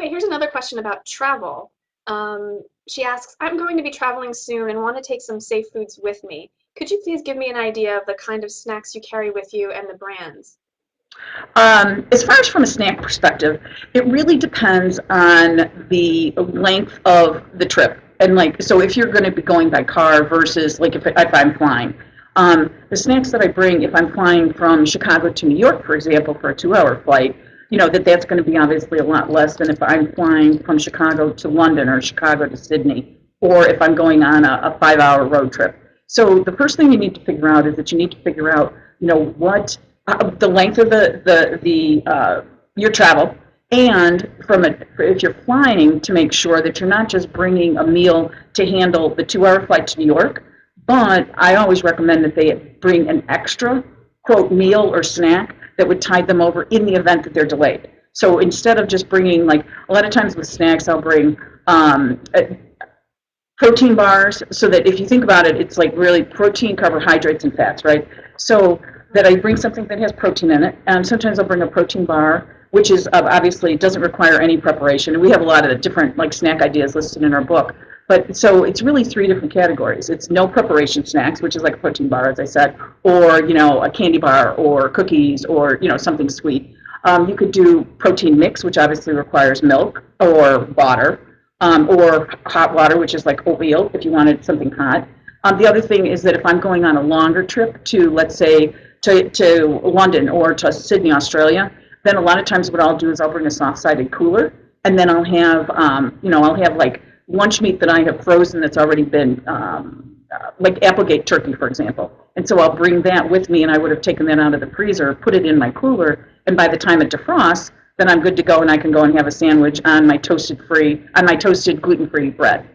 Okay, here's another question about travel. She asks, I'm going to be traveling soon and want to take some safe foods with me. Could you please give me an idea of the kind of snacks you carry with you and the brands? As far as from a snack perspective, it really depends on the length of the trip. And like, so if you're going to be going by car versus like if I'm flying, the snacks that I bring if I'm flying from Chicago to New York, for example, for a 2-hour flight, that's going to be obviously a lot less than if I'm flying from Chicago to London or Chicago to Sydney, or if I'm going on a 5-hour road trip. So the first thing you need to figure out is that you need to figure out, what the length of your travel, and if you're flying, to make sure that you're not just bringing a meal to handle the 2-hour flight to New York, but I always recommend that they bring an extra quote meal or snack that would tide them over in the event that they're delayed. So instead of just bringing, like a lot of times with snacks, I'll bring protein bars, so that if you think about it, it's like really protein, carbohydrates, and fats, right? So that I bring something that has protein in it, and sometimes I'll bring a protein bar, which is obviously doesn't require any preparation. And we have a lot of different like snack ideas listed in our book. But so it's really 3 different categories. It's no preparation snacks, which is like a protein bar, as I said, or a candy bar, or cookies, or something sweet. You could do protein mix, which obviously requires milk or water, or hot water, which is like oatmeal if you wanted something hot. The other thing is that if I'm going on a longer trip to, let's say, to London or to Sydney, Australia, then a lot of times what I'll do is I'll bring a soft-sided cooler, and then I'll have, I'll have like lunch meat that I have frozen that's already been, like Applegate turkey, for example. And so I'll bring that with me, and I would have taken that out of the freezer, put it in my cooler, and by the time it defrosts, then I'm good to go, and I can go and have a sandwich on my toasted gluten-free bread.